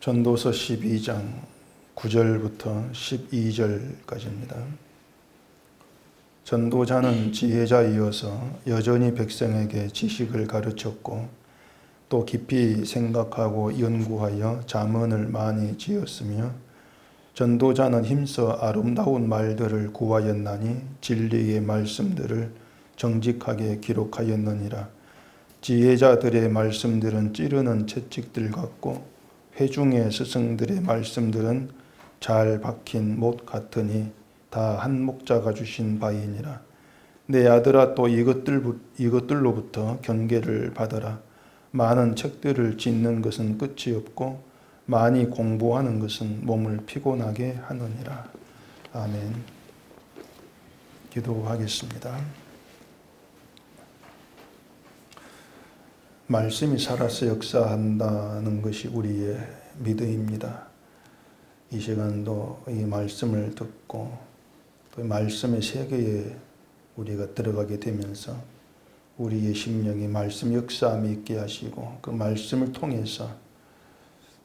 전도서 12장 9절부터 12절까지입니다. 전도자는 지혜자이어서 여전히 백성에게 지식을 가르쳤고 또 깊이 생각하고 연구하여 잠언을 많이 지었으며 전도자는 힘써 아름다운 말들을 구하였나니 진리의 말씀들을 정직하게 기록하였느니라. 지혜자들의 말씀들은 찌르는 채찍들 같고 회중의 스승들의 말씀들은 잘 박힌 못 같으니 다 한 목자가 주신 바이니라. 내 아들아, 또 이것들로부터 경계를 받아라. 많은 책들을 짓는 것은 끝이 없고 많이 공부하는 것은 몸을 피곤하게 하느니라. 아멘. 기도하겠습니다. 말씀이 살아서 역사한다는 것이 우리의 믿음입니다. 이 시간도 이 말씀을 듣고 또 말씀의 세계에 우리가 들어가게 되면서 우리의 심령이 말씀 역사함이 있게 하시고 그 말씀을 통해서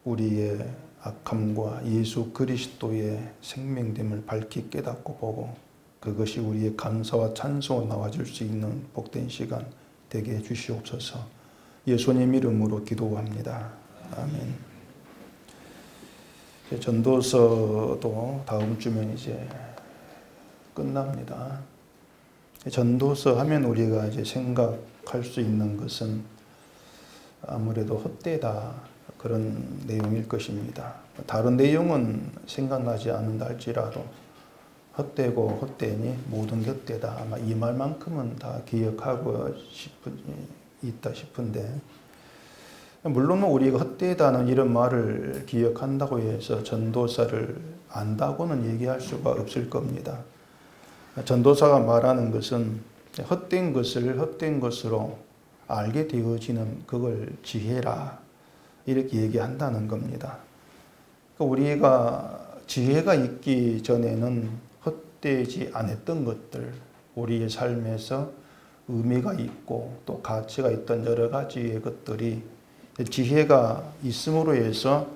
우리의 악함과 예수 그리스도의 생명됨을 밝히 깨닫고 보고 그것이 우리의 감사와 찬송으로 나와줄 수 있는 복된 시간 되게 해 주시옵소서. 예수님 이름으로 기도합니다. 아멘. 전도서도 다음 주면 이제 끝납니다. 전도서 하면 우리가 이제 생각할 수 있는 것은 아무래도 헛되다 그런 내용일 것입니다. 다른 내용은 생각나지 않는다 할지라도 헛되고 헛되니 모든 게 헛되다. 아마 이 말만큼은 다 기억하고 있다 싶은데, 물론 우리가 헛되다는 이런 말을 기억한다고 해서 전도사를 안다고는 얘기할 수가 없을 겁니다. 전도사가 말하는 것은 헛된 것을 헛된 것으로 알게 되어지는 그걸 지혜라 이렇게 얘기한다는 겁니다. 우리가 지혜가 있기 전에는 헛되지 않았던 것들, 우리의 삶에서 의미가 있고 또 가치가 있던 여러 가지의 것들이 지혜가 있음으로 해서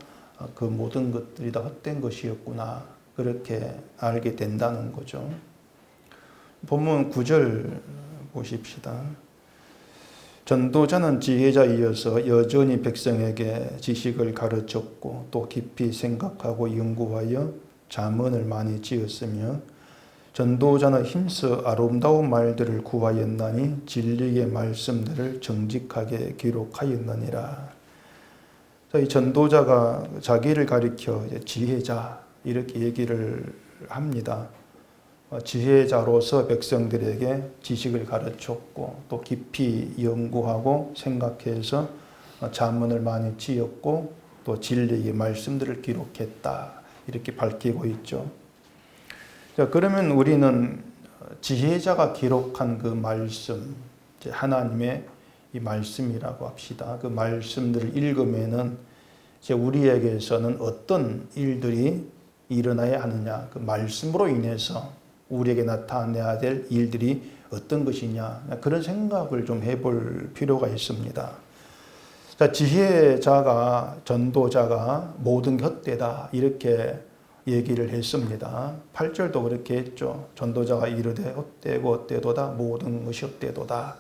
그 모든 것들이 다 헛된 것이었구나 그렇게 알게 된다는 거죠. 본문 9절 보십시다. 전도자는 지혜자이어서 여전히 백성에게 지식을 가르쳤고 또 깊이 생각하고 연구하여 잠언을 많이 지었으며 전도자는 힘써 아름다운 말들을 구하였나니 진리의 말씀들을 정직하게 기록하였느니라. 이 전도자가 자기를 가리켜 지혜자 이렇게 얘기를 합니다. 지혜자로서 백성들에게 지식을 가르쳤고 또 깊이 연구하고 생각해서 잠언을 많이 지었고 또 진리의 말씀들을 기록했다 이렇게 밝히고 있죠. 자, 그러면 우리는 지혜자가 기록한 그 말씀, 하나님의 이 말씀이라고 합시다. 그 말씀들을 읽으면은 이제 우리에게서는 어떤 일들이 일어나야 하느냐, 그 말씀으로 인해서 우리에게 나타나야 될 일들이 어떤 것이냐, 그런 생각을 좀 해볼 필요가 있습니다. 자, 지혜자가, 전도자가 모든 게 헛되다 이렇게 얘기를 했습니다. 8절도 그렇게 했죠. 전도자가 이르되 헛되고 헛되도다 모든 것이 헛되도다.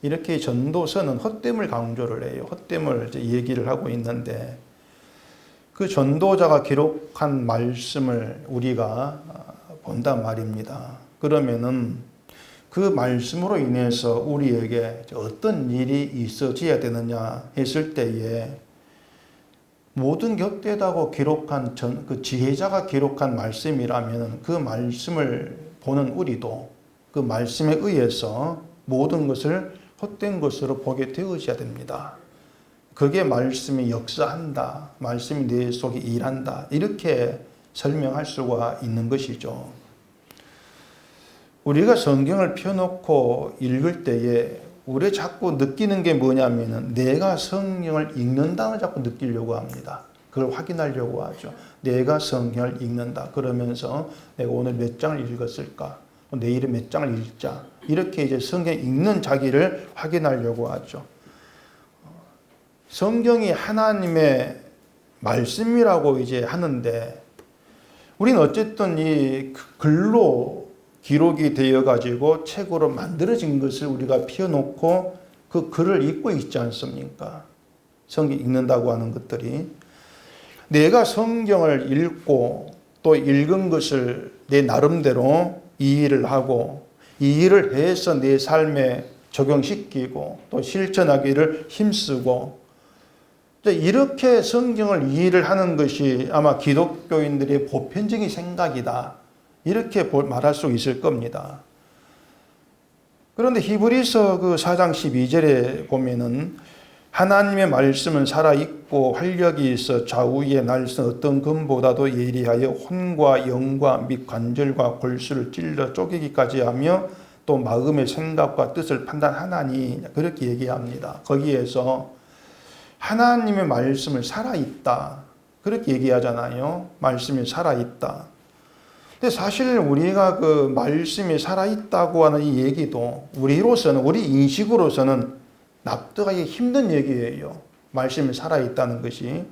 이렇게 전도서는 헛됨을 강조를 해요. 헛됨을 이제 얘기를 하고 있는데 그 전도자가 기록한 말씀을 우리가 본단 말입니다. 그러면은 그 말씀으로 인해서 우리에게 어떤 일이 있어져야 되느냐 했을 때에 모든 게 헛되다고 기록한 그 지혜자가 기록한 말씀이라면 그 말씀을 보는 우리도 그 말씀에 의해서 모든 것을 헛된 것으로 보게 되어져야 됩니다. 그게 말씀이 역사한다, 말씀이 내 속에 일한다 이렇게 설명할 수가 있는 것이죠. 우리가 성경을 펴놓고 읽을 때에 우리 자꾸 느끼는 게 뭐냐면은 내가 성경을 읽는다는 자꾸 느끼려고 합니다. 그걸 확인하려고 하죠. 내가 성경을 읽는다. 그러면서 내가 오늘 몇 장을 읽었을까? 내일에 몇 장을 읽자. 이렇게 이제 성경 읽는 자기를 확인하려고 하죠. 성경이 하나님의 말씀이라고 이제 하는데, 우리는 어쨌든 이 글로 기록이 되어 가지고 책으로 만들어진 것을 우리가 펴놓고 그 글을 읽고 있지 않습니까? 성경 읽는다고 하는 것들이. 내가 성경을 읽고 또 읽은 것을 내 나름대로 이해를 하고 이해를 해서 내 삶에 적용시키고 또 실천하기를 힘쓰고, 이렇게 성경을 이해를 하는 것이 아마 기독교인들의 보편적인 생각이다, 이렇게 말할 수 있을 겁니다. 그런데 히브리서 그 4장 12절에 보면은 하나님의 말씀은 살아있고 활력이 있어 좌우에 날선 어떤 검보다도 예리하여 혼과 영과 및 관절과 골수를 찔러 쪼개기까지 하며 또 마음의 생각과 뜻을 판단하나니, 그렇게 얘기합니다. 거기에서 하나님의 말씀을 살아있다, 그렇게 얘기하잖아요. 말씀이 살아있다. 근데 사실 우리가 그 말씀이 살아있다고 하는 이 얘기도 우리로서는, 우리 인식으로서는 납득하기 힘든 얘기예요. 말씀이 살아있다는 것이.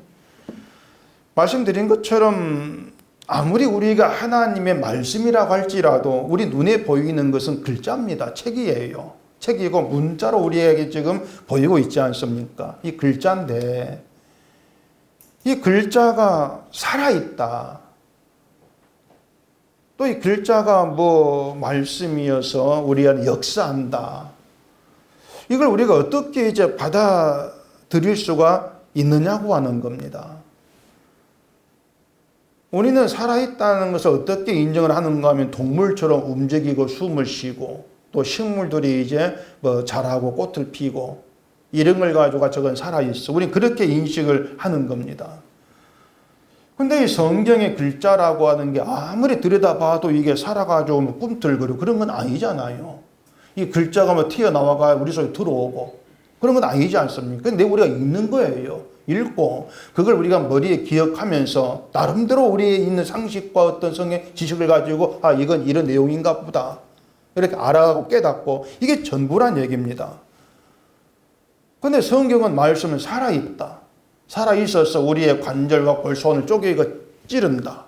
말씀드린 것처럼 아무리 우리가 하나님의 말씀이라고 할지라도 우리 눈에 보이는 것은 글자입니다. 책이에요. 책이고 문자로 우리에게 지금 보이고 있지 않습니까? 이 글자인데 이 글자가 살아있다. 또 이 글자가 뭐 말씀이어서 우리가 역사한다. 이걸 우리가 어떻게 이제 받아들일 수가 있느냐고 하는 겁니다. 우리는 살아있다는 것을 어떻게 인정을 하는가 하면 동물처럼 움직이고 숨을 쉬고 또 식물들이 이제 뭐 자라고 꽃을 피고 이런 걸 가지고 저건 살아있어. 우리는 그렇게 인식을 하는 겁니다. 근데 이 성경의 글자라고 하는 게 아무리 들여다봐도 이게 살아가지고 뭐 꿈틀거리고 그런 건 아니잖아요. 이 글자가 뭐 튀어나와가 우리 속에 들어오고 그런 건 아니지 않습니까? 근데 우리가 읽는 거예요. 읽고 그걸 우리가 머리에 기억하면서 나름대로 우리에 있는 상식과 어떤 성의 지식을 가지고 아, 이건 이런 내용인가 보다, 이렇게 알아가고 깨닫고, 이게 전부란 얘기입니다. 근데 성경은 말씀은 살아있다. 살아있어서 우리의 관절과 골손을 쪼개고 찌른다.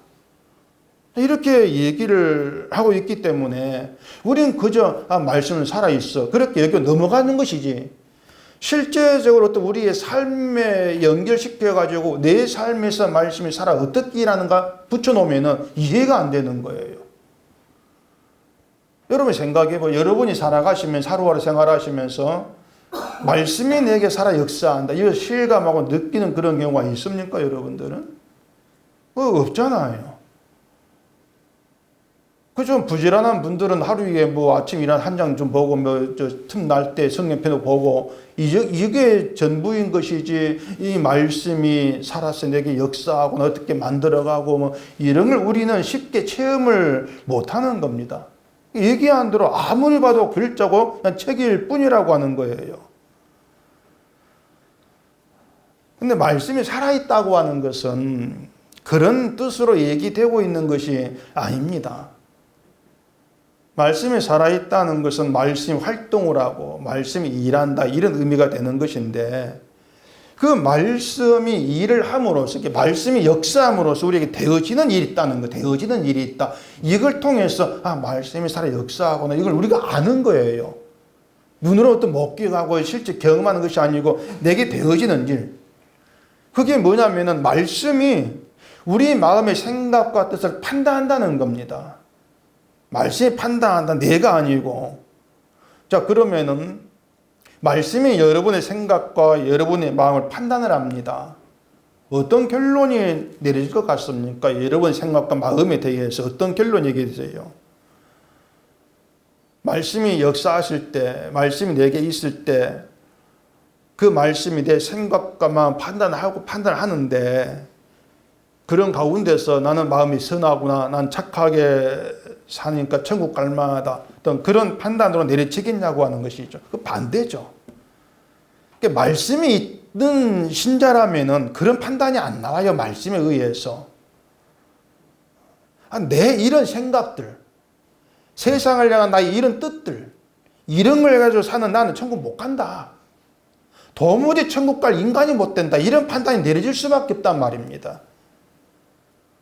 이렇게 얘기를 하고 있기 때문에 우리는 그저 말씀은 살아있어, 그렇게 여기고 넘어가는 것이지, 실제적으로 또 우리의 삶에 연결시켜가지고 내 삶에서 말씀이 살아 어떻게 일하는가 붙여놓으면 이해가 안 되는 거예요. 여러분 생각해봐요. 여러분이 살아가시면서 하루하루 생활하시면서 말씀이 내게 살아 역사한다, 이걸 실감하고 느끼는 그런 경우가 있습니까? 여러분들은? 없잖아요. 그 좀 부지런한 분들은 하루에 뭐 아침 일어나 한 장 좀 보고 뭐 틈날 때 성경편도 보고 이게 전부인 것이지, 이 말씀이 살아서 내게 역사하고 어떻게 만들어가고 뭐 이런 걸 우리는 쉽게 체험을 못하는 겁니다. 얘기 안 들어. 아무리 봐도 글자고 그냥 책일 뿐이라고 하는 거예요. 근데 말씀이 살아있다고 하는 것은 그런 뜻으로 얘기되고 있는 것이 아닙니다. 말씀이 살아있다는 것은 말씀이 활동을 하고 말씀이 일한다, 이런 의미가 되는 것인데, 그 말씀이 일을 함으로써, 말씀이 역사함으로써 우리에게 되어지는 일이 있다는 거, 되어지는 일이 있다. 이걸 통해서 말씀이 살아 역사하구나, 이걸 우리가 아는 거예요. 눈으로 어떤 목격하고 실제 경험하는 것이 아니고 내게 되어지는 일. 그게 뭐냐면은 말씀이 우리 마음의 생각과 뜻을 판단한다는 겁니다. 말씀이 판단한다, 내가 아니고. 자, 그러면은 말씀이 여러분의 생각과 여러분의 마음을 판단을 합니다. 어떤 결론이 내려질 것 같습니까? 여러분의 생각과 마음에 대해서 어떤 결론이 얘기되세요? 말씀이 역사하실 때, 말씀이 내게 있을 때 그 말씀이 내 생각과 마음 판단하는데, 그런 가운데서 나는 마음이 선하구나, 난 착하게 사니까 천국 갈 만하다, 어떤 그런 판단으로 내려지겠냐고 하는 것이죠. 그 반대죠. 그러니까 말씀이 있는 신자라면은 그런 판단이 안 나와요. 말씀에 의해서. 내 이런 생각들, 세상을 향한 나의 이런 뜻들, 이런 걸 가지고 사는 나는 천국 못 간다. 도무지 천국 갈 인간이 못 된다. 이런 판단이 내려질 수밖에 없단 말입니다.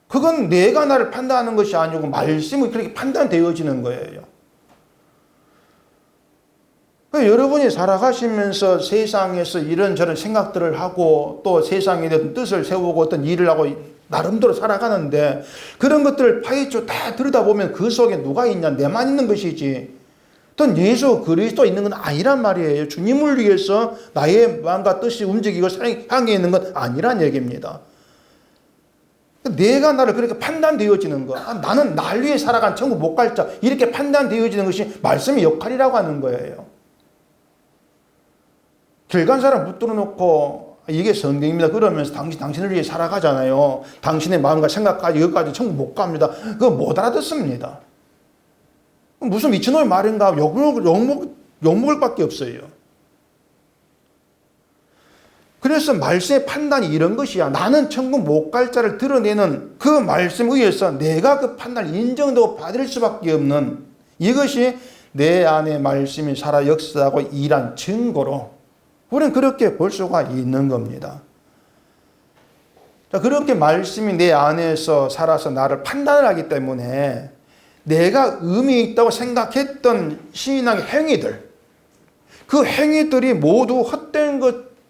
그건 내가 나를 판단하는 것이 아니고 말씀이 그렇게 판단되어지는 거예요. 여러분이 살아가시면서 세상에서 이런저런 생각들을 하고 또 세상에 대한 뜻을 세우고 어떤 일을 하고 나름대로 살아가는데 그런 것들을 파헤쳐 다 들여다보면 그 속에 누가 있냐? 내만 있는 것이지. 또 예수 그리스도 있는 건 아니란 말이에요. 주님을 위해서 나의 마음과 뜻이 움직이고 향해 있는 건 아니란 얘기입니다. 내가 나를 그렇게 판단되어지는 거. 나는 날 위해 살아간 천국 못 갈 자. 이렇게 판단되어지는 것이 말씀의 역할이라고 하는 거예요. 길 간 사람 붙들어 놓고 이게 성경입니다. 그러면서 당신을 위해 살아가잖아요. 당신의 마음과 생각까지 여기까지 천국 못 갑니다. 그거 못 알아듣습니다. 무슨 미친놈의 말인가 욕먹을 밖에 없어요. 그래서 말씀의 판단이 이런 것이야. 나는 천국 못 갈 자를 드러내는 그 말씀 의해서 내가 그 판단을 인정되고 받을 수밖에 없는 이것이 내 안에 말씀이 살아 역사하고 일한 증거로 우리는 그렇게 볼 수가 있는 겁니다. 자, 그렇게 말씀이 내 안에서 살아서 나를 판단을 하기 때문에 내가 의미 있다고 생각했던 신앙의 행위들, 그 행위들이 모두 헛된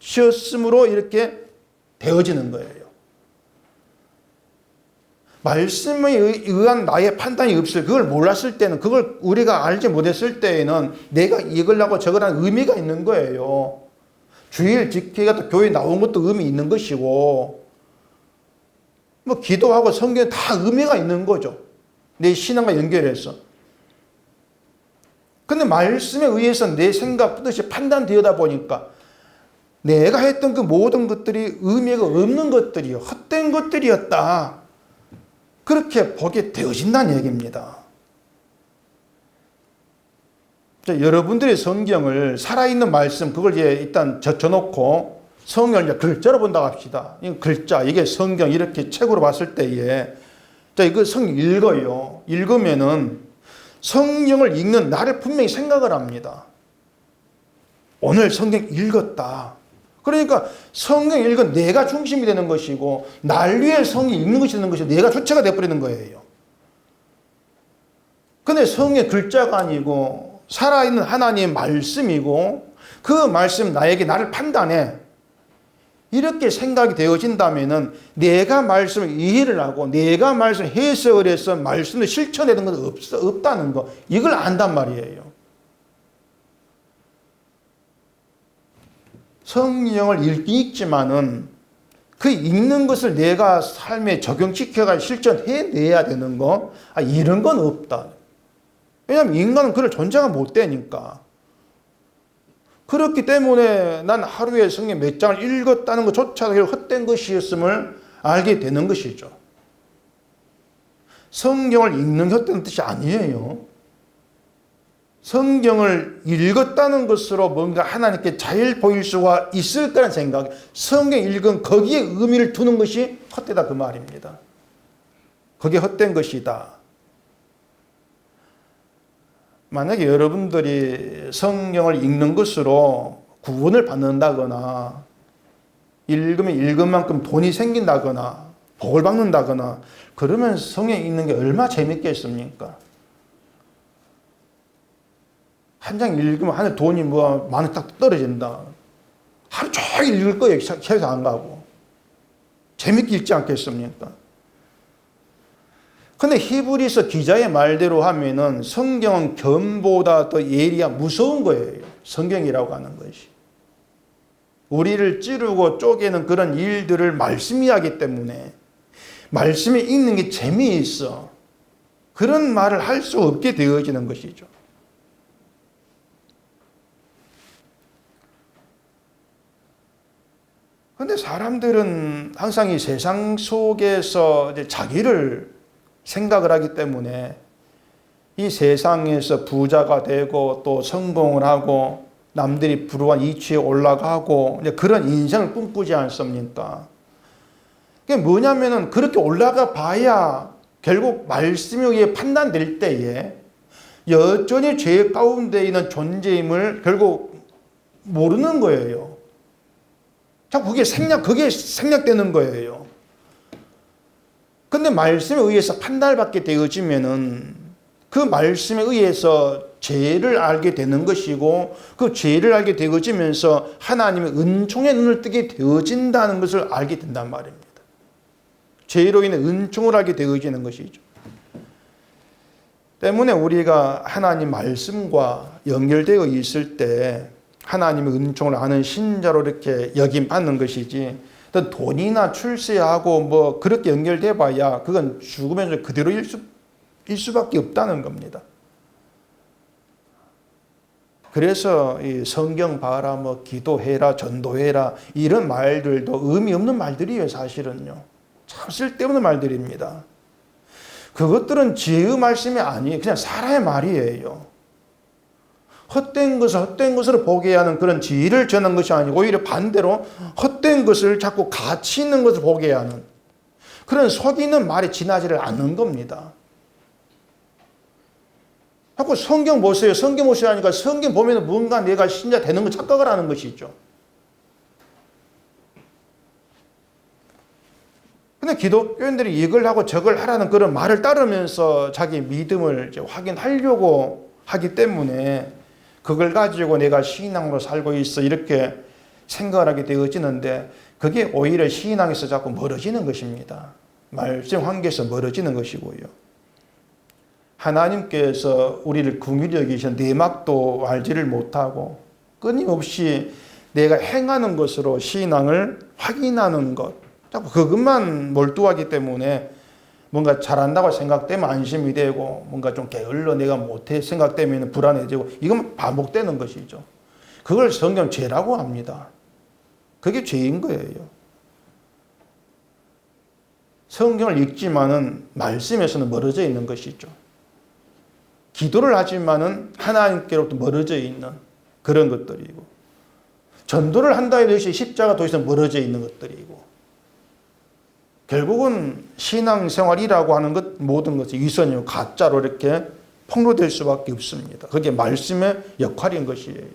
것이었으므로 이렇게 되어지는 거예요. 말씀에 의한 나의 판단이 없을, 그걸 몰랐을 때는, 그걸 우리가 알지 못했을 때에는 내가 이걸 하고 저걸 하는 의미가 있는 거예요. 주일 지키기가 또 교회 나온 것도 의미 있는 것이고, 뭐 기도하고 성경에 다 의미가 있는 거죠. 내 신앙과 연결해서. 근데 말씀에 의해서 내 생각, 뜻이 판단되다 보니까 내가 했던 그 모든 것들이 의미가 없는 것들이요. 헛된 것들이었다. 그렇게 보게 되어진다는 얘기입니다. 자, 여러분들의 성경을 살아있는 말씀, 그걸 이제 일단 젖혀놓고 성경을 이제 글자로 본다고 합시다. 이 글자, 이게 성경 이렇게 책으로 봤을 때에 자, 이거 성경 읽어요. 읽으면은 성경을 읽는 나를 분명히 생각을 합니다. 오늘 성경 읽었다. 그러니까 성경 읽은 내가 중심이 되는 것이고 날 위해 성경 읽는 것이 되는 것이 내가 주체가 되어버리는 거예요. 근데 성경의 글자가 아니고 살아있는 하나님의 말씀이고 그 말씀 나에게 나를 판단해. 이렇게 생각이 되어진다면은 내가 말씀을 이해를 하고 내가 말씀을 해석을 해서 말씀을 실천하는 건 없다는 거. 이걸 안단 말이에요. 성경을 읽긴 읽지만은 그 읽는 것을 내가 삶에 적용시켜가 실천해내야 되는 거. 이런 건 없다. 왜냐하면 인간은 그럴 존재가 못 되니까. 그렇기 때문에 난 하루에 성경 몇 장을 읽었다는 것조차도 헛된 것이었음을 알게 되는 것이죠. 성경을 읽는 게 헛된 뜻이 아니에요. 성경을 읽었다는 것으로 뭔가 하나님께 잘 보일 수가 있을 거라는 생각, 성경 읽은 거기에 의미를 두는 것이 헛되다 그 말입니다. 그게 헛된 것이다. 만약에 여러분들이 성경을 읽는 것으로 구원을 받는다거나 읽으면 읽은 만큼 돈이 생긴다거나 복을 받는다거나 그러면 성경 읽는 게 얼마나 재밌겠습니까? 한 장 읽으면 하늘 돈이 뭐 많이 딱 떨어진다. 하루 종일 읽을 거예요. 계속 안 가고. 재밌게 읽지 않겠습니까? 근데 히브리서 기자의 말대로 하면은 성경은 견보다 더 예리하 무서운 거예요. 성경이라고 하는 것이. 우리를 찌르고 쪼개는 그런 일들을 말씀이 하기 때문에 말씀이 읽는 게 재미있어. 그런 말을 할 수 없게 되어지는 것이죠. 근데 사람들은 항상 이 세상 속에서 이제 자기를 생각을 하기 때문에 이 세상에서 부자가 되고 또 성공을 하고 남들이 부러워한 이치에 올라가고 이제 그런 인생을 꿈꾸지 않습니까? 그게 뭐냐면은 그렇게 올라가 봐야 결국 말씀에 의해 판단될 때에 여전히 죄 가운데 있는 존재임을 결국 모르는 거예요. 자꾸 그게 생략되는 거예요. 근데 말씀에 의해서 판단을 받게 되어지면은 그 말씀에 의해서 죄를 알게 되는 것이고 그 죄를 알게 되어지면서 하나님의 은총의 눈을 뜨게 되어진다는 것을 알게 된단 말입니다. 죄로 인해 은총을 알게 되어지는 것이죠. 때문에 우리가 하나님 말씀과 연결되어 있을 때 하나님의 은총을 아는 신자로 이렇게 여김받는 것이지 어떤 돈이나 출세하고 뭐 그렇게 연결돼 봐야 그건 죽으면 그대로일 수밖에 없다는 겁니다. 그래서 이 성경 봐라, 뭐 기도해라, 전도해라 이런 말들도 의미 없는 말들이에요. 사실은요. 참 쓸데없는 말들입니다. 그것들은 지혜의 말씀이 아니에요. 그냥 사람의 말이에요. 헛된 것으로 보게 하는 그런 지혜를 전하는 것이 아니고 오히려 반대로 헛된 것을 자꾸 가치 있는 것을 보게 하는 그런 속이는 말에 지나지를 않는 겁니다. 자꾸 성경 보세요. 성경 보세요 하니까 성경 보면 뭔가 내가 신자 되는 거 착각을 하는 것이죠. 근데 기독교인들이 이걸 하고 저걸 하라는 그런 말을 따르면서 자기 믿음을 이제 확인하려고 하기 때문에 그걸 가지고 내가 신앙으로 살고 있어 이렇게 생각을 하게 되어지는데 그게 오히려 신앙에서 자꾸 멀어지는 것입니다. 말씀 관계에서 멀어지는 것이고요. 하나님께서 우리를 긍휼히 여기신 내막도 알지를 못하고 끊임없이 내가 행하는 것으로 신앙을 확인하는 것 자꾸 그것만 몰두하기 때문에 뭔가 잘한다고 생각되면 안심이 되고 뭔가 좀 게을러 내가 못해 생각되면 불안해지고 이건 반복되는 것이죠. 그걸 성경 죄라고 합니다. 그게 죄인 거예요. 성경을 읽지만은 말씀에서는 멀어져 있는 것이죠. 기도를 하지만은 하나님께로부터 멀어져 있는 그런 것들이고 전도를 한다 해도 십자가 도에서 멀어져 있는 것들이고 결국은 신앙생활이라고 하는 것 모든 것이 위선이고 가짜로 이렇게 폭로될 수밖에 없습니다. 그게 말씀의 역할인 것이에요.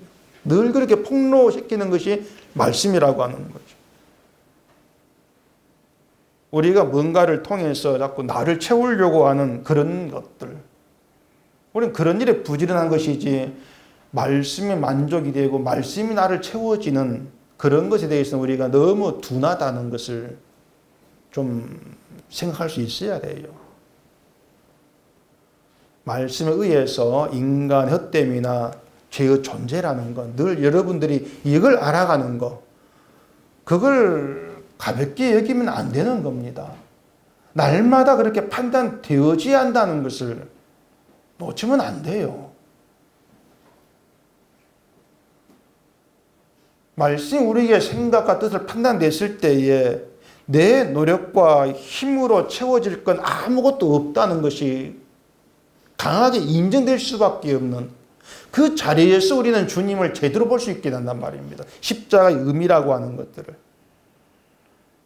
늘 그렇게 폭로시키는 것이 말씀이라고 하는 거죠. 우리가 뭔가를 통해서 자꾸 나를 채우려고 하는 그런 것들 우리는 그런 일에 부지런한 것이지 말씀에 만족이 되고 말씀이 나를 채워지는 그런 것에 대해서는 우리가 너무 둔하다는 것을 좀 생각할 수 있어야 돼요. 말씀에 의해서 인간의 헛됨이나 죄의 존재라는 것, 늘 여러분들이 이걸 알아가는 것, 그걸 가볍게 여기면 안 되는 겁니다. 날마다 그렇게 판단되어져야 한다는 것을 놓치면 안 돼요. 말씀이 우리에게 생각과 뜻을 판단됐을 때에 내 노력과 힘으로 채워질 건 아무것도 없다는 것이 강하게 인정될 수밖에 없는 그 자리에서 우리는 주님을 제대로 볼 수 있게 된단 말입니다. 십자가의 의미라고 하는 것들을.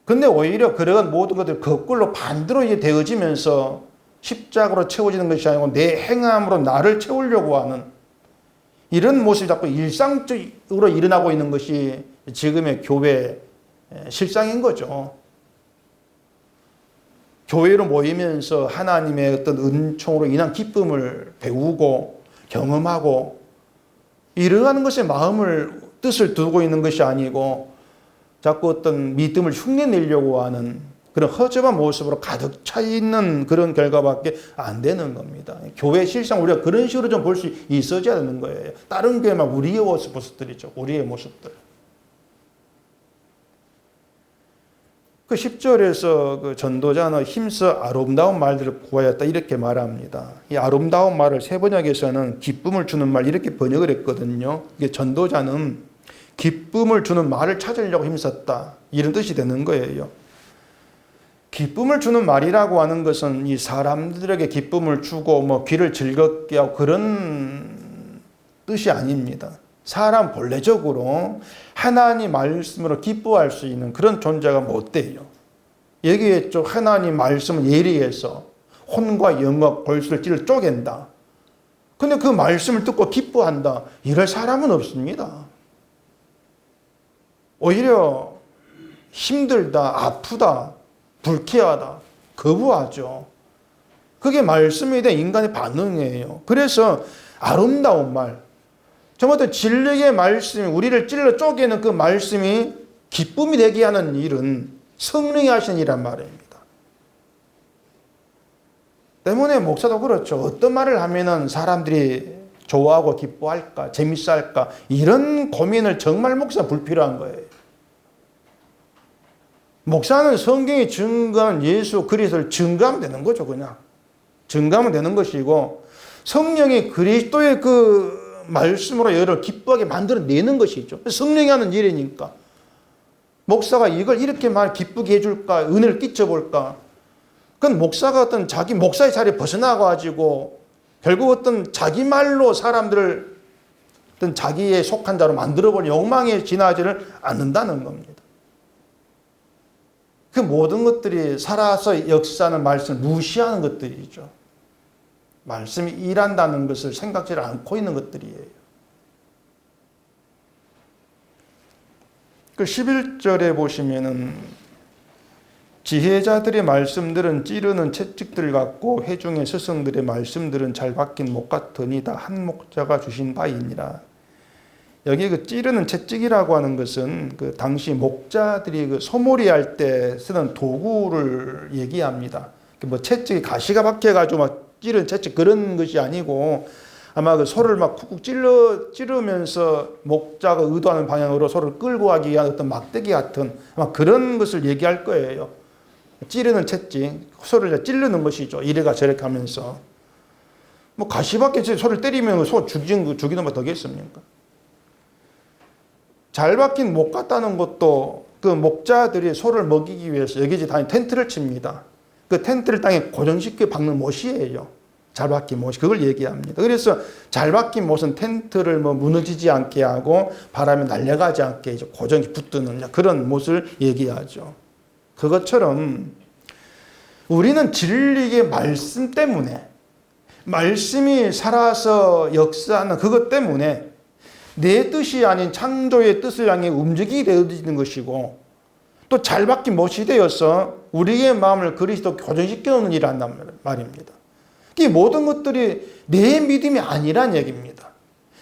근데 오히려 그런 모든 것들이 거꾸로 반대로 되어지면서 십자가로 채워지는 것이 아니고 내 행함으로 나를 채우려고 하는 이런 모습이 자꾸 일상적으로 일어나고 있는 것이 지금의 교회 실상인 거죠. 교회로 모이면서 하나님의 어떤 은총으로 인한 기쁨을 배우고 경험하고 이러한 것에 뜻을 두고 있는 것이 아니고 자꾸 어떤 믿음을 흉내내려고 하는 그런 허접한 모습으로 가득 차 있는 그런 결과밖에 안 되는 겁니다. 교회 실상 우리가 그런 식으로 좀 볼 수 있어야 되는 거예요. 다른 교회만 우리의 모습들이죠. 우리의 모습들. 그 10절에서 그 전도자는 힘써 아름다운 말들을 구하였다 이렇게 말합니다. 이 아름다운 말을 세번역에서는 기쁨을 주는 말 이렇게 번역을 했거든요. 이게 전도자는 기쁨을 주는 말을 찾으려고 힘썼다 이런 뜻이 되는 거예요. 기쁨을 주는 말이라고 하는 것은 이 사람들에게 기쁨을 주고 뭐 귀를 즐겁게 하고 그런 뜻이 아닙니다. 사람 본래적으로 하나님 말씀으로 기뻐할 수 있는 그런 존재가 못 돼요. 얘기했죠. 하나님 말씀은 예리해서 혼과 영과 골수를 찔러 쪼갠다. 근데 그 말씀을 듣고 기뻐한다. 이럴 사람은 없습니다. 오히려 힘들다, 아프다, 불쾌하다, 거부하죠. 그게 말씀에 대한 인간의 반응이에요. 그래서 아름다운 말, 정말 진리의 말씀이 우리를 찔러 쪼개는 그 말씀이 기쁨이 되게 하는 일은 성령이 하시는 일이란 말입니다. 때문에 목사도 그렇죠. 어떤 말을 하면은 사람들이 좋아하고 기뻐할까, 재밌어 할까, 이런 고민을 정말 목사는 불필요한 거예요. 목사는 성경이 증거한 예수 그리스도를 증거하면 되는 거죠. 그냥 증거하면 되는 것이고, 성령이 그리스도의 그 말씀으로 여러분을 기뻐하게 만들어내는 것이죠. 성령이 하는 일이니까. 목사가 이걸 이렇게 말 기쁘게 해줄까, 은혜를 끼쳐볼까. 그건 목사가 어떤 자기 목사의 자리에 벗어나가지고 결국 어떤 자기 말로 사람들을 어떤 자기에 속한 자로 만들어버린 욕망에 지나지를 않는다는 겁니다. 그 모든 것들이 살아서 역사하는 말씀을 무시하는 것들이죠. 말씀이 일한다는 것을 생각지 않고 있는 것들이에요. 그 11절에 보시면은 지혜자들의 말씀들은 찌르는 채찍들 같고 회중의 스승들의 말씀들은 잘 박힌 목 같으니 다 한 목자가 주신 바이니라. 여기 그 찌르는 채찍이라고 하는 것은 그 당시 목자들이 그 소몰이 할 때 쓰는 도구를 얘기합니다. 뭐 채찍에 가시가 박혀가지고 막 찌르는 채찍 그런 것이 아니고 아마 그 소를 막 쿡쿡 찌르면서 목자가 의도하는 방향으로 소를 끌고 가기 위한 어떤 막대기 같은 아마 그런 것을 얘기할 거예요. 찌르는 채찍, 소를 찌르는 것이죠. 이래가 저래가 하면서. 뭐 가시밖에 소를 때리면 소 죽이는 거 더겠습니까? 잘 박힌 목 같다는 것도 그 목자들이 소를 먹이기 위해서 여기저기 다니 텐트를 칩니다. 그 텐트를 땅에 고정시켜 박는 못이에요. 잘 박힌 못이. 그걸 얘기합니다. 그래서 잘 박힌 못은 텐트를 뭐 무너지지 않게 하고 바람에 날려가지 않게 이제 고정이 붙드는 그런 못을 얘기하죠. 그것처럼 우리는 진리의 말씀 때문에, 말씀이 살아서 역사하는 그것 때문에 내 뜻이 아닌 창조의 뜻을 향해 움직이게 되어지는 것이고, 또 잘 박힌 못이 되어서 우리의 마음을 그리스도 고정시켜 놓는 일이란 말입니다. 이 모든 것들이 내 믿음이 아니란 얘기입니다.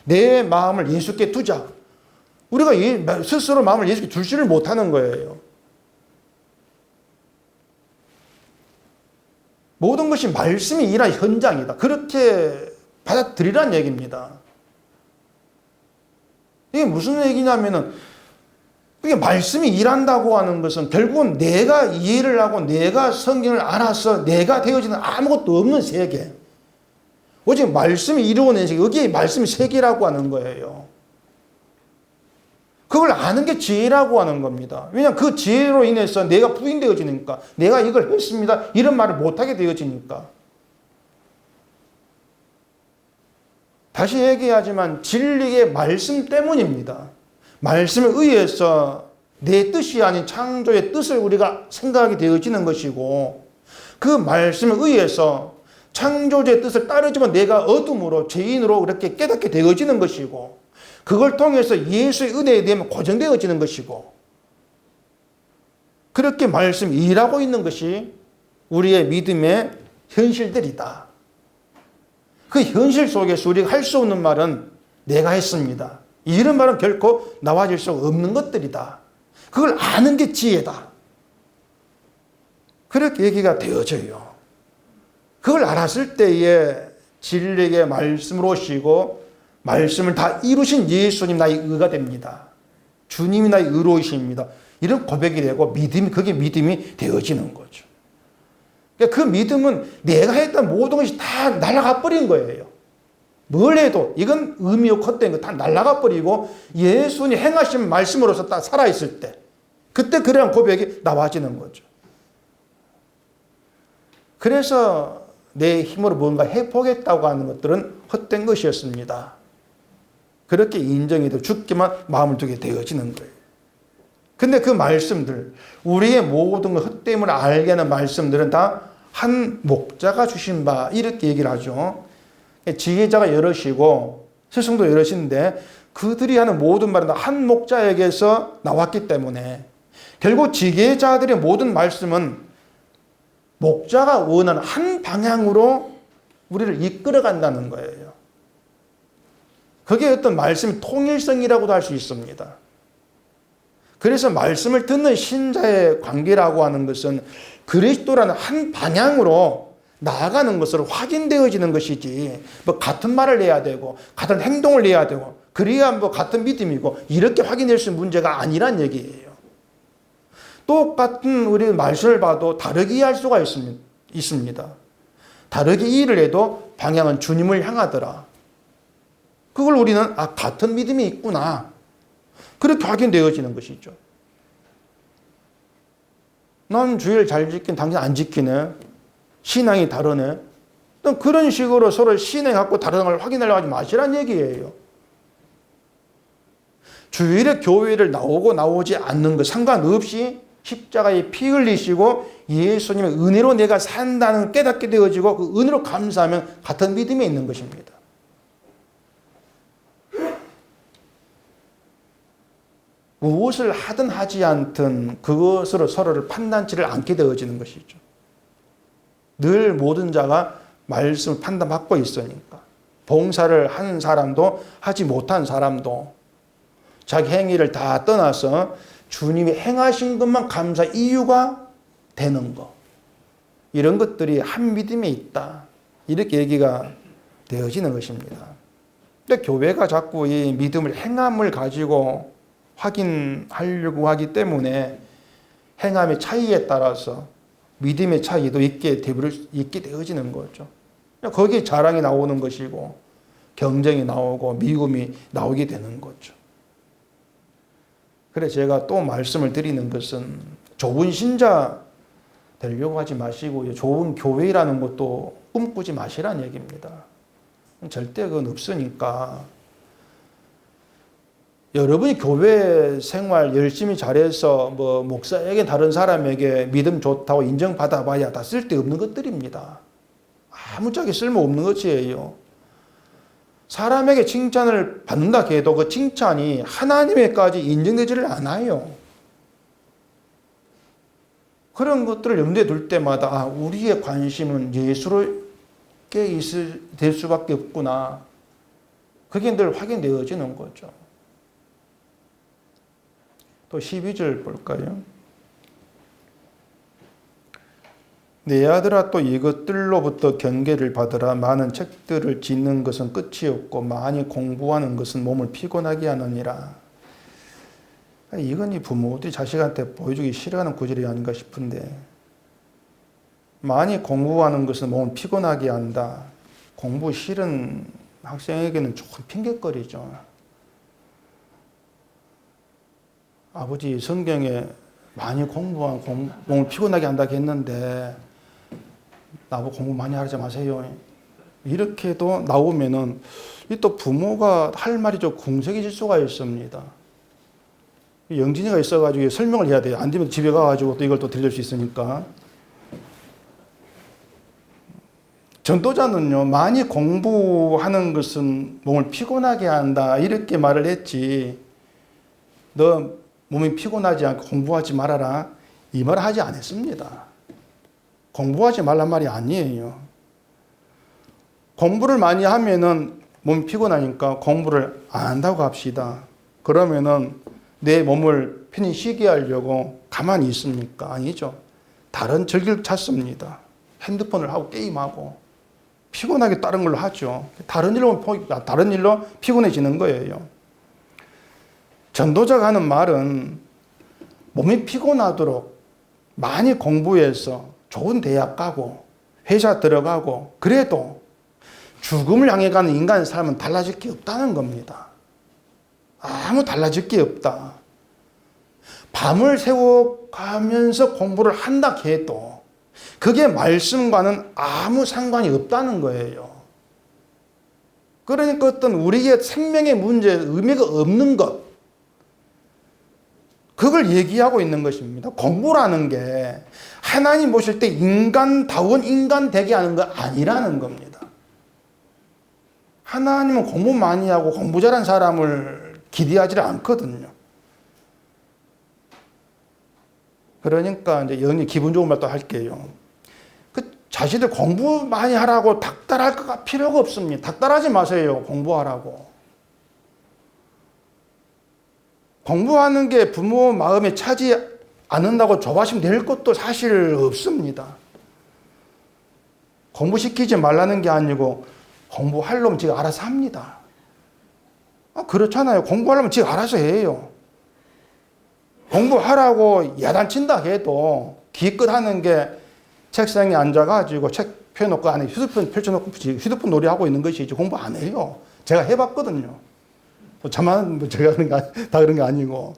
내 마음을 예수께 두자. 우리가 스스로 마음을 예수께 두지를 못하는 거예요. 모든 것이 말씀이 일한 현장이다. 그렇게 받아들이란 얘기입니다. 이게 무슨 얘기냐면은, 이게 말씀이 일한다고 하는 것은 결국은 내가 이해를 하고 내가 성경을 알아서 내가 되어지는 아무것도 없는 세계. 오직 말씀이 이루어낸 세계. 여기에 말씀이 세계라고 하는 거예요. 그걸 아는 게 지혜라고 하는 겁니다. 왜냐하면 그 지혜로 인해서 내가 부인되어지니까, 내가 이걸 했습니다, 이런 말을 못하게 되어지니까. 다시 얘기하지만 진리의 말씀 때문입니다. 말씀에 의해서 내 뜻이 아닌 창조의 뜻을 우리가 생각하게 되어지는 것이고, 그 말씀에 의해서 창조주의 뜻을 따르지만 내가 어둠으로 죄인으로 이렇게 깨닫게 되어지는 것이고, 그걸 통해서 예수의 은혜에 대해 고정되어지는 것이고, 그렇게 말씀이 일하고 있는 것이 우리의 믿음의 현실들이다. 그 현실 속에서 우리가 할 수 없는 말은 내가 했습니다, 이런 말은 결코 나와질 수 없는 것들이다. 그걸 아는 게 지혜다. 그렇게 얘기가 되어져요. 그걸 알았을 때에 진리의 말씀으로 오시고 말씀을 다 이루신 예수님 나의 의가 됩니다. 주님이 나의 의로우십니다. 이런 고백이 되고 그게 믿음이 되어지는 거죠. 그러니까 그 믿음은 내가 했던 모든 것이 다 날아가 버린 거예요. 뭘 해도 이건 의미 없고 헛된 거 다 날아가 버리고 예수님 행하신 말씀으로서 딱 살아있을 때, 그때 그러한 고백이 나와지는 거죠. 그래서 내 힘으로 뭔가 해보겠다고 하는 것들은 헛된 것이었습니다. 그렇게 인정이 되고 죽기만 마음을 두게 되어지는 거예요. 근데 그 말씀들, 우리의 모든 헛됨을 알게 하는 말씀들은 다 한 목자가 주신 바, 이렇게 얘기를 하죠. 지혜자가 여럿이고 스승도 여럿인데 그들이 하는 모든 말은 한 목자에게서 나왔기 때문에, 결국 지계자들의 모든 말씀은 목자가 원하는 한 방향으로 우리를 이끌어 간다는 거예요. 그게 어떤 말씀의 통일성이라고도 할 수 있습니다. 그래서 말씀을 듣는 신자의 관계라고 하는 것은 그리스도라는 한 방향으로 나아가는 것으로 확인되어지는 것이지, 뭐 같은 말을 해야 되고 같은 행동을 해야 되고 그래야 뭐 같은 믿음이고 이렇게 확인될 수 있는 문제가 아니란 얘기예요. 똑같은 우리 말씀을 봐도 다르게 이해할 수가 있습니다. 다르게 이해를 해도 방향은 주님을 향하더라. 그걸 우리는 같은 믿음이 있구나, 그렇게 확인되어지는 것이죠. 난 주일 잘 지킨 당신 안 지키네, 신앙이 다르네, 또 그런 식으로 서로 신앙 갖고 다른 걸 확인하려고 하지 마시란 얘기예요. 주일에 교회를 나오지 않는 것 상관없이 십자가에 피 흘리시고 예수님의 은혜로 내가 산다는 걸 깨닫게 되어지고 그 은혜로 감사하면 같은 믿음에 있는 것입니다. 무엇을 하든 하지 않든 그것으로 서로를 판단치를 않게 되어지는 것이죠. 늘 모든 자가 말씀을 판단받고 있으니까. 봉사를 하는 사람도 하지 못한 사람도 자기 행위를 다 떠나서 주님이 행하신 것만 감사 이유가 되는 것, 이런 것들이 한 믿음에 있다, 이렇게 얘기가 되어지는 것입니다. 근데 교회가 자꾸 이 믿음을 행함을 가지고 확인하려고 하기 때문에 행함의 차이에 따라서 믿음의 차이도 있게 되어지는 거죠. 거기에 자랑이 나오는 것이고 경쟁이 나오고 미움이 나오게 되는 거죠. 그래서 제가 또 말씀을 드리는 것은 좁은 신자 되려고 하지 마시고 좁은 교회라는 것도 꿈꾸지 마시라는 얘기입니다. 절대 그건 없으니까 여러분이 교회 생활 열심히 잘해서 뭐 목사에게 다른 사람에게 믿음 좋다고 인정받아봐야 다 쓸데없는 것들입니다. 아무짝에 쓸모없는 것이에요. 사람에게 칭찬을 받는다 해도 그 칭찬이 하나님에까지 인정되지를 않아요. 그런 것들을 염두에 둘 때마다 우리의 관심은 예수로 될 수밖에 없구나, 그게 늘 확인되어지는 거죠. 또 12절 볼까요? 내 아들아 또 이것들로부터 경계를 받으라. 많은 책들을 짓는 것은 끝이 없고 많이 공부하는 것은 몸을 피곤하게 하느니라. 이건 이 부모들이 자식한테 보여주기 싫어하는 구절이 아닌가 싶은데, 많이 공부하는 것은 몸을 피곤하게 한다. 공부 싫은 학생에게는 조금 핑계거리죠. 아버지 성경에 많이 공부하고 몸을 피곤하게 한다고 했는데 나보고 공부 많이 하지 마세요, 이렇게도 나오면은 또 부모가 할 말이 좀 궁색해질 수가 있습니다. 영진이가 있어가지고 설명을 해야 돼요. 안 되면 집에 가가지고 또 이걸 또 들릴 수 있으니까. 전도자는요, 많이 공부하는 것은 몸을 피곤하게 한다, 이렇게 말을 했지, 너 몸이 피곤하지 않고 공부하지 말아라, 이 말을 하지 않았습니다. 공부하지 말란 말이 아니에요. 공부를 많이 하면은 몸이 피곤하니까 공부를 안 한다고 합시다. 그러면은 내 몸을 편히 쉬게 하려고 가만히 있습니까? 아니죠. 다른 즐길 찾습니다. 핸드폰을 하고 게임하고 피곤하게 다른 걸로 하죠. 다른 일로 피곤해지는 거예요. 전도자가 하는 말은 몸이 피곤하도록 많이 공부해서 좋은 대학 가고 회사 들어가고 그래도 죽음을 향해 가는 인간의 삶은 달라질 게 없다는 겁니다. 아무 달라질 게 없다. 밤을 새워가면서 공부를 한다 해도 그게 말씀과는 아무 상관이 없다는 거예요. 그러니까 어떤 우리의 생명의 문제에 의미가 없는 것, 그걸 얘기하고 있는 것입니다. 공부라는 게 하나님 보실 때 인간다운 인간 되게 하는 거 아니라는 겁니다. 하나님은 공부 많이 하고 공부 잘한 사람을 기대하지 않거든요. 그러니까 이제 영이 기분 좋은 말도 할게요. 그 자신들 공부 많이 하라고 닥달할 거가 필요가 없습니다. 닥달하지 마세요. 공부하라고. 공부하는 게 부모 마음에 차지 않는다고 조바심 낼 것도 사실 없습니다. 공부시키지 말라는 게 아니고 공부하려면 지가 알아서 합니다. 그렇잖아요. 공부하려면 지가 알아서 해요. 공부하라고 야단친다 해도 기껏 하는 게 책상에 앉아가지고 책 펴놓고 안에 휴대폰 펼쳐놓고 휴대폰 놀이하고 있는 것이지 공부 안 해요. 제가 해봤거든요. 저만 제가 다 그런 게 아니고.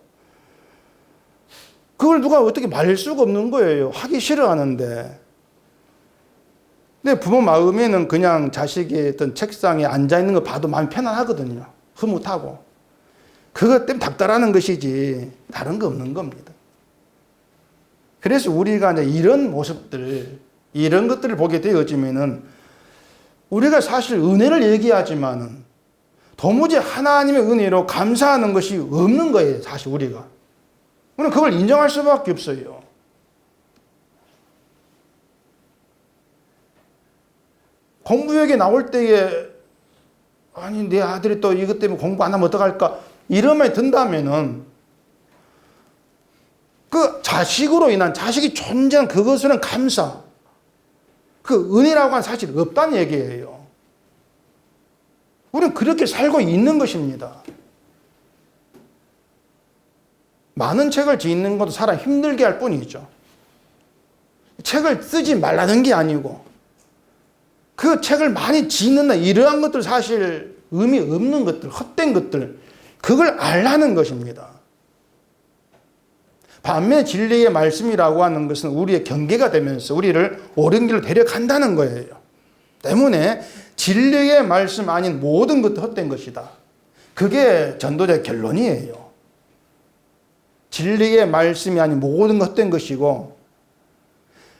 그걸 누가 어떻게 말릴 수가 없는 거예요. 하기 싫어하는데. 근데 부모 마음에는 그냥 자식이 어떤 책상에 앉아있는 거 봐도 마음이 편안하거든요. 흐뭇하고. 그것 때문에 닥달하는 것이지 다른 거 없는 겁니다. 그래서 우리가 이제 이런 모습들, 이런 것들을 보게 되어지면은 우리가 사실 은혜를 얘기하지만은 도무지 하나님의 은혜로 감사하는 것이 없는 거예요. 사실 우리가. 우리는 그걸 인정할 수밖에 없어요. 공부역에 나올 때에 아니 내 아들이 또 이것 때문에 공부 안 하면 어떡할까 이런 말이 든다면은 그 자식으로 인한 자식이 존재한 그것은 감사, 그 은혜라고 하는 사실 없다는 얘기예요. 우리는 그렇게 살고 있는 것입니다. 많은 책을 짓는 것도 사람 힘들게 할 뿐이죠. 책을 쓰지 말라는 게 아니고 그 책을 많이 짓는다 이러한 것들 사실 의미 없는 것들, 헛된 것들, 그걸 알라는 것입니다. 반면에 진리의 말씀이라고 하는 것은 우리의 경계가 되면서 우리를 옳은 길로 데려간다는 거예요. 때문에 진리의 말씀 아닌 모든 것도 헛된 것이다. 그게 전도자의 결론이에요. 진리의 말씀이 아닌 모든 것 헛된 것이고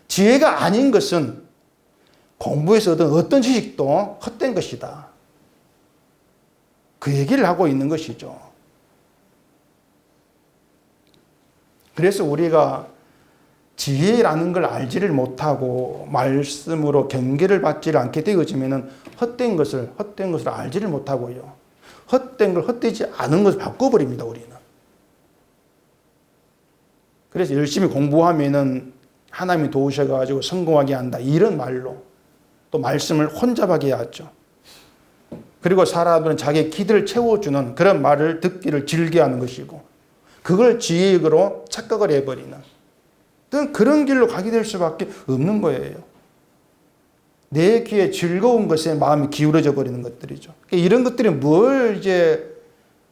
지혜가 아닌 것은 공부에서 얻은 어떤 지식도 헛된 것이다. 그 얘기를 하고 있는 것이죠. 그래서 우리가 지혜라는 걸 알지를 못하고 말씀으로 경계를 받지를 않게 되어지면 헛된 것을 알지를 못하고요. 헛된 걸 헛되지 않은 것을 바꿔버립니다, 우리는. 그래서 열심히 공부하면은 하나님이 도우셔가지고 성공하게 한다. 이런 말로 또 말씀을 혼잡하게 하죠. 그리고 사람들은 자기의 기대를 채워주는 그런 말을 듣기를 즐겨하는 것이고 그걸 지혜로 착각을 해버리는 그런 길로 가게 될 수밖에 없는 거예요. 내 귀에 즐거운 것에 마음이 기울어져 버리는 것들이죠. 이런 것들이 뭘 이제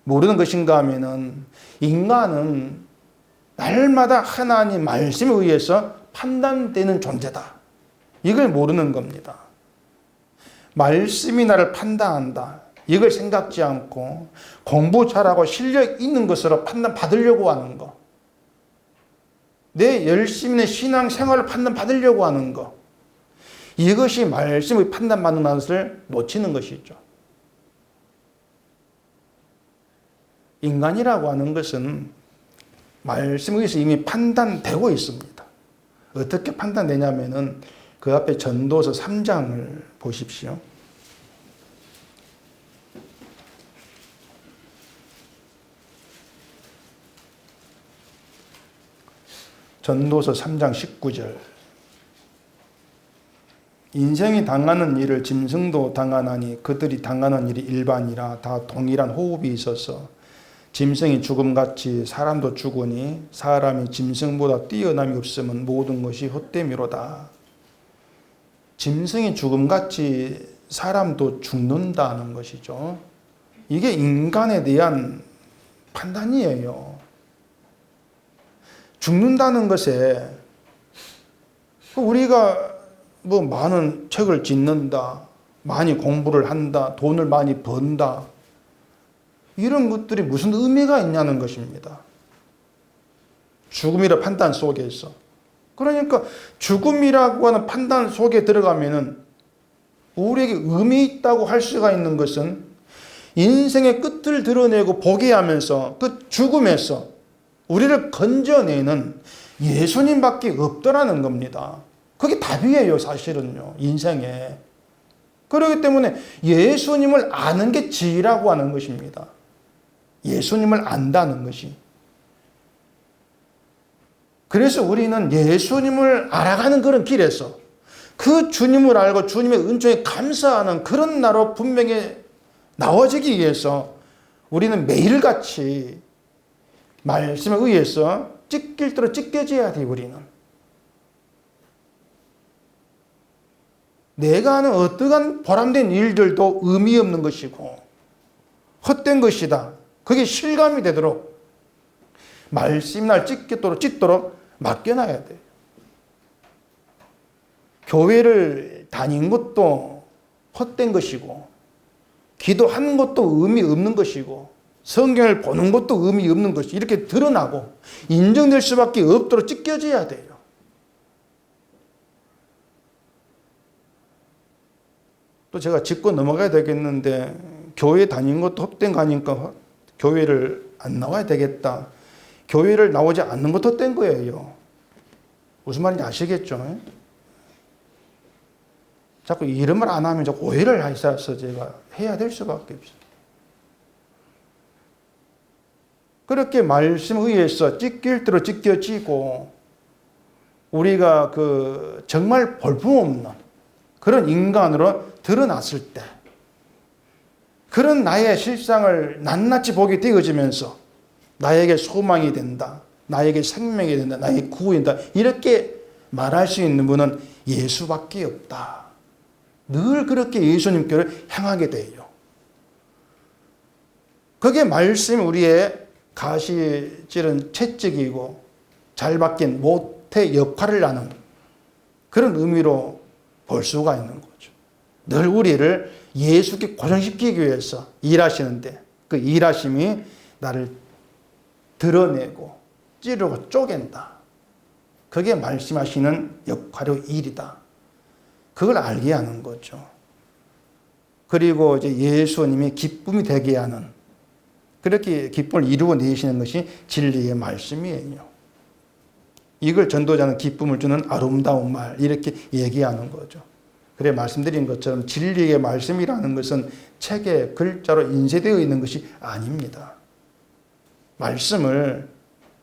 모르는 것인가 하면은 인간은 날마다 하나님 말씀에 의해서 판단되는 존재다. 이걸 모르는 겁니다. 말씀이 나를 판단한다. 이걸 생각지 않고 공부 잘하고 실력 있는 것으로 판단받으려고 하는 거. 내 열심히 신앙 생활을 판단받으려고 하는 거. 이것이 말씀의 판단받는 것을 놓치는 것이죠. 인간이라고 하는 것은 말씀에 의해서 이미 판단되고 있습니다. 어떻게 판단되냐면은 그 앞에 전도서 3장을 보십시오. 전도서 3장 19절. 인생이 당하는 일을 짐승도 당하나니 그들이 당하는 일이 일반이라 다 동일한 호흡이 있어서 짐승이 죽음같이 사람도 죽으니 사람이 짐승보다 뛰어남이 없으면 모든 것이 헛되미로다. 짐승이 죽음같이 사람도 죽는다는 것이죠. 이게 인간에 대한 판단이에요. 죽는다는 것에 우리가 뭐 많은 책을 짓는다, 많이 공부를 한다, 돈을 많이 번다 이런 것들이 무슨 의미가 있냐는 것입니다. 죽음이라는 판단 속에서. 그러니까 죽음이라고 하는 판단 속에 들어가면은 우리에게 의미 있다고 할 수가 있는 것은 인생의 끝을 드러내고 보게 하면서 그 죽음에서 우리를 건져내는 예수님밖에 없더라는 겁니다. 그게 답이에요, 사실은요, 인생에. 그렇기 때문에 예수님을 아는 게 지혜라고 하는 것입니다. 예수님을 안다는 것이. 그래서 우리는 예수님을 알아가는 그런 길에서 그 주님을 알고 주님의 은총에 감사하는 그런 나로 분명히 나와지기 위해서 우리는 매일같이 말씀에 의해서 찢길 대로 찢겨져야 돼, 우리는. 내가 하는 어떠한 보람된 일들도 의미 없는 것이고 헛된 것이다. 그게 실감이 되도록 말씀이 날 찢도록 맡겨놔야 돼. 교회를 다닌 것도 헛된 것이고 기도하는 것도 의미 없는 것이고 성경을 보는 것도 의미 없는 것이 이렇게 드러나고 인정될 수밖에 없도록 찢겨져야 돼요. 또 제가 짚고 넘어가야 되겠는데 교회 다닌 것도 헛된 거 아니까 교회를 안 나와야 되겠다. 교회를 나오지 않는 것도 헛된 거예요. 무슨 말인지 아시겠죠? 자꾸 이런 말 안 하면 자꾸 오해를 하셔서 제가 해야 될 수밖에 없어요. 그렇게 말씀 의해서 찢길 대로 찢겨지고 우리가 정말 볼품없는 그런 인간으로 드러났을 때 그런 나의 실상을 낱낱이 보게 되어지면서 나에게 소망이 된다. 나에게 생명이 된다. 나에게 구원이 된다. 이렇게 말할 수 있는 분은 예수밖에 없다. 늘 그렇게 예수님께로 향하게 돼요. 그게 말씀이 우리의 가시 찌른 채찍이고 잘 박힌 못의 역할을 하는 그런 의미로 볼 수가 있는 거죠. 늘 우리를 예수께 고정시키기 위해서 일하시는데 그 일하심이 나를 드러내고 찌르고 쪼갠다. 그게 말씀하시는 역할의 일이다. 그걸 알게 하는 거죠. 그리고 이제 예수님이 기쁨이 되게 하는 그렇게 기쁨을 이루어내시는 것이 진리의 말씀이에요. 이걸 전도자는 기쁨을 주는 아름다운 말 이렇게 얘기하는 거죠. 그래 말씀드린 것처럼 진리의 말씀이라는 것은 책에 글자로 인쇄되어 있는 것이 아닙니다. 말씀을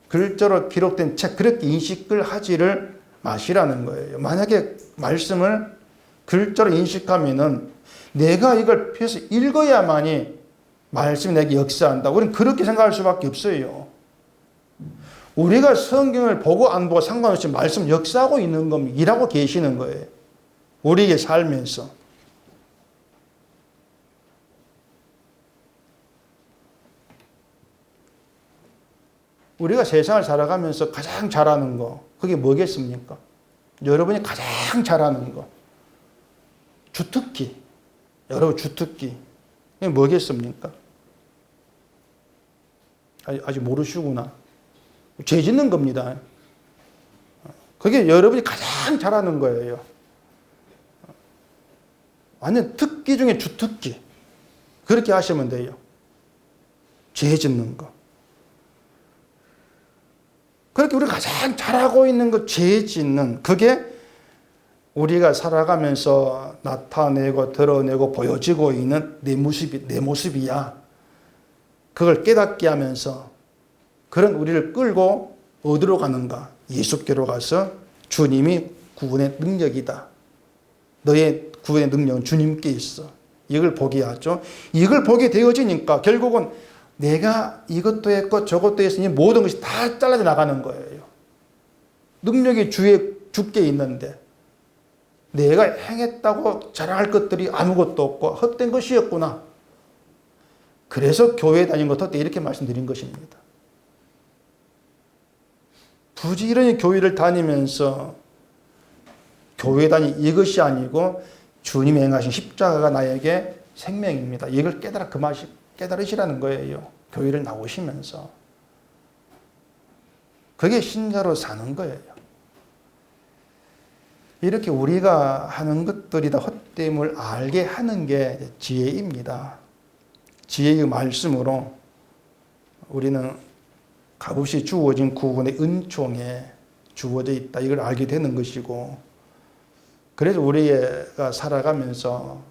글자로 기록된 책 그렇게 인식을 하지를 마시라는 거예요. 만약에 말씀을 글자로 인식하면은 내가 이걸 펴서 읽어야만이 말씀이 내게 역사한다. 우리는 그렇게 생각할 수밖에 없어요. 우리가 성경을 보고 안 보고 상관없이 말씀 역사하고 있는 겁니다. 일하고 계시는 거예요. 우리에게 살면서. 우리가 세상을 살아가면서 가장 잘하는 거 그게 뭐겠습니까? 여러분이 가장 잘하는 거 주특기. 여러분 주특기 그게 뭐겠습니까? 아직 모르시구나. 죄 짓는 겁니다. 그게 여러분이 가장 잘하는 거예요. 완전 특기 중에 주특기. 그렇게 하시면 돼요. 죄 짓는 거. 그렇게 우리가 가장 잘하고 있는 것, 죄 짓는 그게 우리가 살아가면서 나타내고 드러내고 보여지고 있는 내 모습이야. 그걸 깨닫게 하면서 그런 우리를 끌고 어디로 가는가? 예수께로 가서 주님이 구원의 능력이다. 너의 구원의 능력은 주님께 있어. 이걸 보게 하죠. 이걸 보게 되어지니까 결국은 내가 이것도 했고 저것도 했으니 모든 것이 다 잘라져 나가는 거예요. 능력이 주께 있는데 내가 행했다고 자랑할 것들이 아무것도 없고 헛된 것이었구나. 그래서 교회 다닌 것도 이렇게 말씀드린 것입니다. 부지런히 교회를 다니면서 교회 다니 이것이 아니고 주님이 행하신 십자가가 나에게 생명입니다. 이걸 깨달으시라는 거예요. 교회를 나오시면서. 그게 신자로 사는 거예요. 이렇게 우리가 하는 것들이 다 헛됨을 알게 하는 게 지혜입니다. 지혜의 말씀으로 우리는 값없이 주어진 구원의 은총에 주어져 있다. 이걸 알게 되는 것이고, 그래서 우리가 살아가면서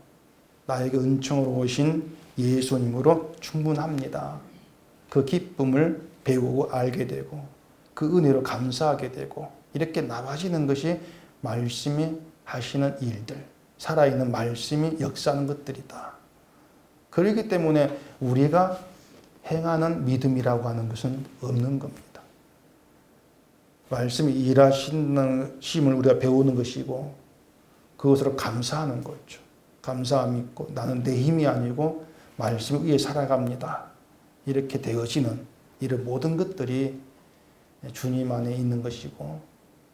나에게 은총으로 오신 예수님으로 충분합니다. 그 기쁨을 배우고 알게 되고 그 은혜로 감사하게 되고 이렇게 나아지는 것이 말씀이 하시는 일들, 살아있는 말씀이 역사하는 것들이다. 그렇기 때문에 우리가 행하는 믿음이라고 하는 것은 없는 겁니다. 말씀이 일하시는 심을 우리가 배우는 것이고 그것으로 감사하는 거죠. 감사함이 있고 나는 내 힘이 아니고 말씀 위에 살아갑니다. 이렇게 되어지는 이런 모든 것들이 주님 안에 있는 것이고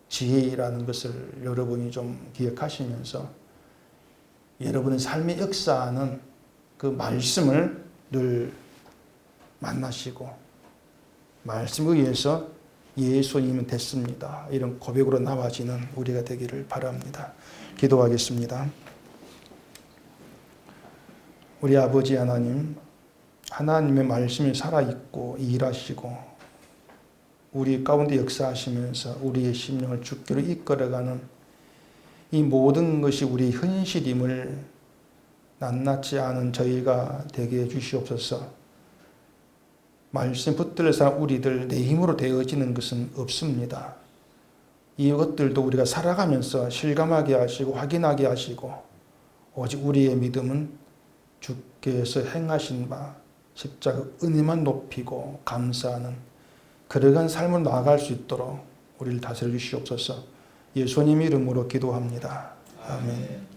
지혜라는 것을 여러분이 좀 기억하시면서 여러분의 삶의 역사하는 그 말씀을 늘 만나시고 말씀 의해서 예수님은 됐습니다. 이런 고백으로 나와지는 우리가 되기를 바랍니다. 기도하겠습니다. 우리 아버지 하나님, 하나님의 말씀이 살아있고 일하시고 우리 가운데 역사하시면서 우리의 심령을 주께로 이끌어가는 이 모든 것이 우리 현실임을 낱낱지 않은 저희가 되게 해주시옵소서. 말씀 붙들려서 우리들 내 힘으로 되어지는 것은 없습니다. 이것들도 우리가 살아가면서 실감하게 하시고 확인하게 하시고 오직 우리의 믿음은 주께서 행하신 바 십자가 은혜만 높이고 감사하는 그러한 삶을 나아갈 수 있도록 우리를 다스려 주시옵소서. 예수님 이름으로 기도합니다. 아멘.